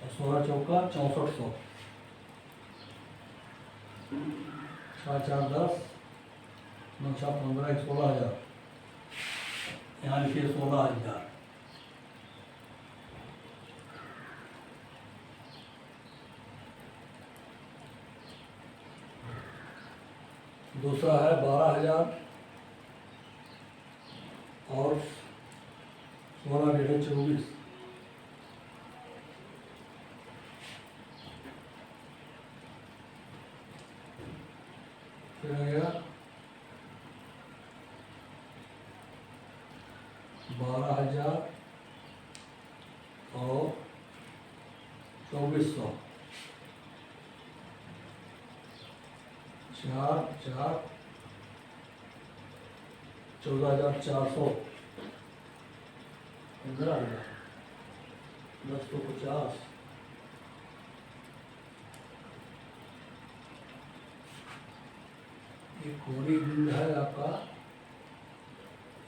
और 16 चौका 6400, 6 4 10, 9 6 15, 16,000। यहाँ लिखिए 16,000। दूसरा है 12,000 और 16 डेढ़ 24, फिर आ गया 12,000 और 2400, 4 4 14,400, 15,000, 10 तो 50, ये कोरी बिंद है आपका,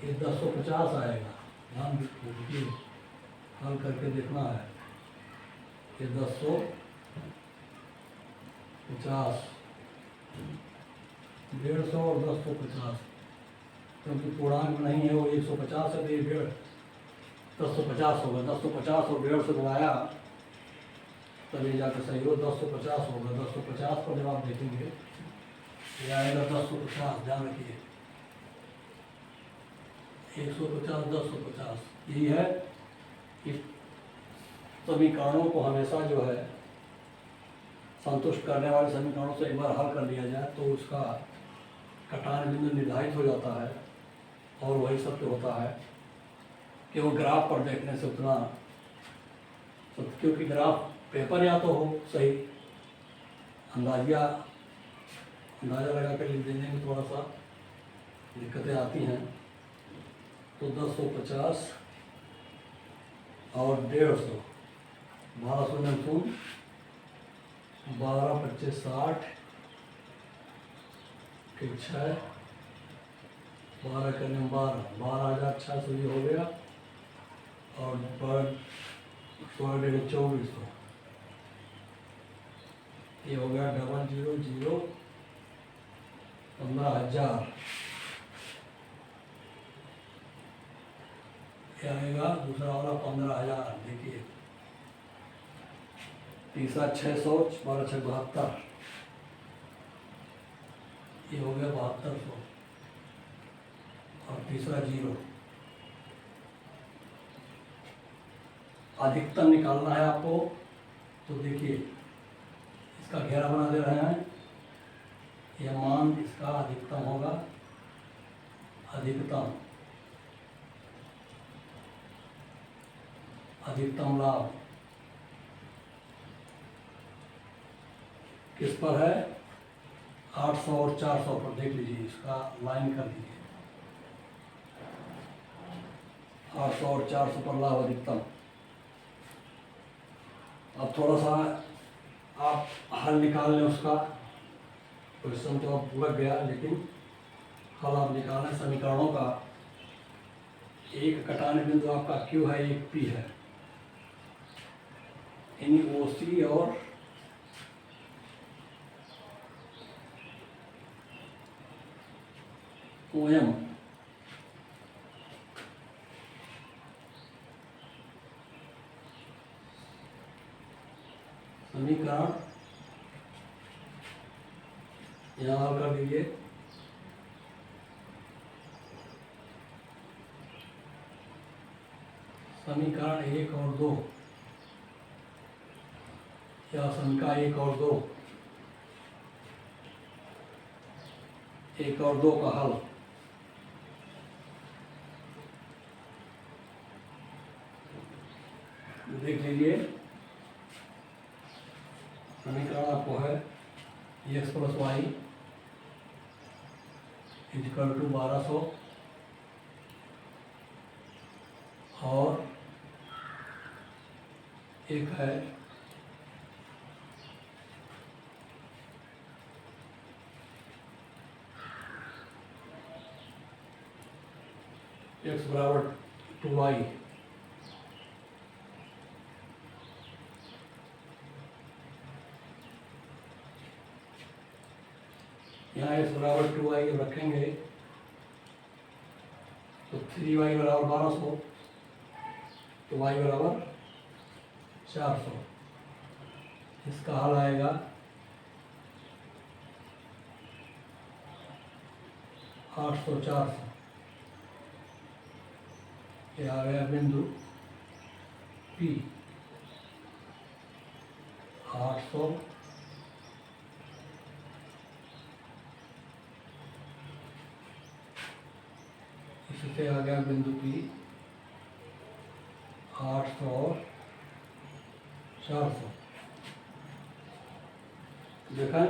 ये 1050 आएगा। ध्यान दीजिए, हल करके देखना है। ये 1050, 150 और 1050, क्योंकि पूर्णांक नहीं है वो 150 है, तो ये 1050 होगा। 1050 और 150 से मिलाया तब ये जाकर सही हो, 1050 होगा। 1050 पर जब आप देखेंगे ये आएगा 1050, ध्यान रखिए 150 1050। यही है कि समीकरणों को हमेशा जो है संतुष्ट करने वाले समीकरणों से एक बार हल कर लिया जाए तो उसका कटान बिंदु निर्धारित हो जाता है और वही सत्य होता है। केवल ग्राफ पर देखने से उतना, क्योंकि ग्राफ पेपर या तो हो सही, अंदाजा लगा कर लिख देने में थोड़ा सा दिक्कतें आती हैं। तो 1050 और 150, 1200 में 12 25 60 के 6, 12 करने 12,600 ये हो गया और 16 डेढ़ 2400, ये हो गया 000 15,000। ये आएगा दूसरा वाला 15,000। देखिए तीसरा 600, 12 6 72, ये हो गया 7200 और तीसरा 0। अधिकतम निकालना है आपको, तो देखिए इसका घेरा बना दे रहे हैं। यह मान इसका अधिकतम होगा, अधिकतम लाभ किस पर है, 800 और 400 पर। देख लीजिए, इसका लाइन कर दीजिए, 800 और 400 पर लाभ अधिकतम। अब थोड़ा सा आप हल निकाल लें उसका। क्वेश्चन तो अब लग गया, लेकिन हल आप निकालें समीकरणों का। एक कटान बिंदु आपका Q है, एक P है, इन OC और OM समीकरण यहाँ हल कर दीजिए। समीकरण 1 और 2 या समीकरण 1 और 2, 1 और 2 का हल। देख लीजिए, समीकरण आपको है x plus y equal to 1200 और एक है x बराबर 2y। यहाँ x बराबर 2y रखेंगे तो 3y बराबर 1200, तो y बराबर 400। इसका हल आएगा 800 400। ये आ गया बिंदु P 800 इससे आ गया बिंदु P 800 और 400। देखा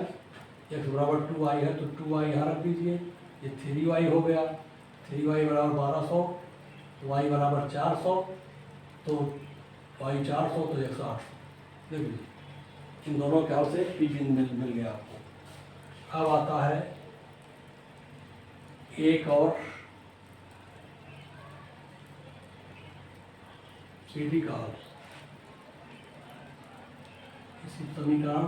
x बराबर 2y है तो 2y यहाँ रख दीजिए, ये 3y हो गया, 3y बराबर 1200, y बराबर 400, तो y 400 तो 108। देख लीजिए, इन दोनों के हल से P मिल गया आपको। अब आता है एक और CD का हल। इसी समीकरण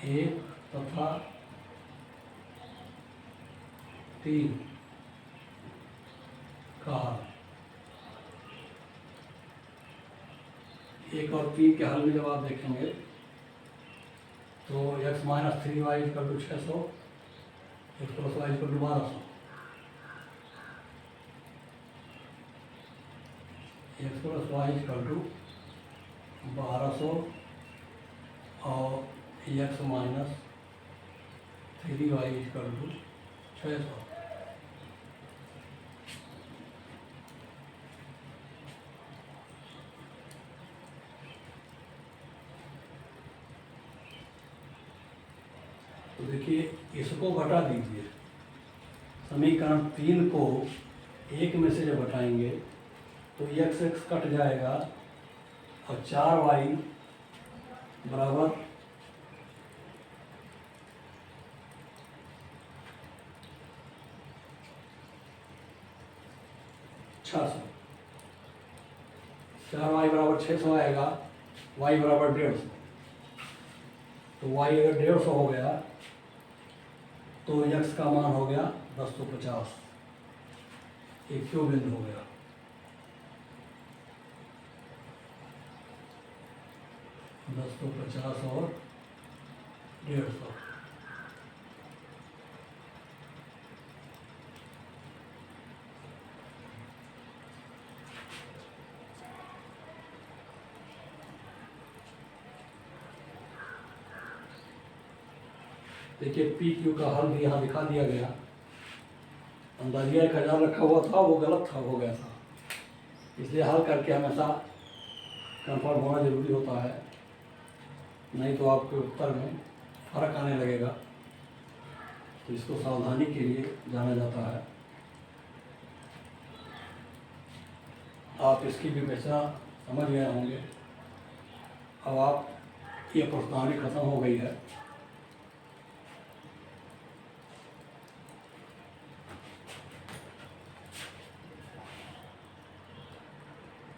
1 तथा 3 का हल। 1 और 3 के हल में जब आप देखेंगे तो x minus 3y equal to 600, x plus y equal to 1200। x plus y equal to 1200 और x minus 3y equal to 600। तो देखिए, इसको घटा दीजिए। समीकरण 3 को 1 में से जब घटाएंगे तो x कट जाएगा और 4y बराबर 600। 4y बराबर 600 आएगा, y बराबर 150। तो y अगर 150 हो गया तो x का मान हो गया 1050। एक क्यों बिंदु हो गया। दस तो 50 और 150। देखिए पी क्यू का हल भी यहाँ दिखा दिया गया। अंदाजिया 1000 रखा हुआ था, वो गलत था, हो गया था। इसलिए हल करके हमेशा कंफर्म होना जरूरी होता है, नहीं तो आपके उत्तर में फर्क आने लगेगा। तो इसको सावधानी के लिए जाना जाता है। आप इसकी विवेचना समझ गए होंगे। अब आप ये प्रश्नावली खत्म हो गई है।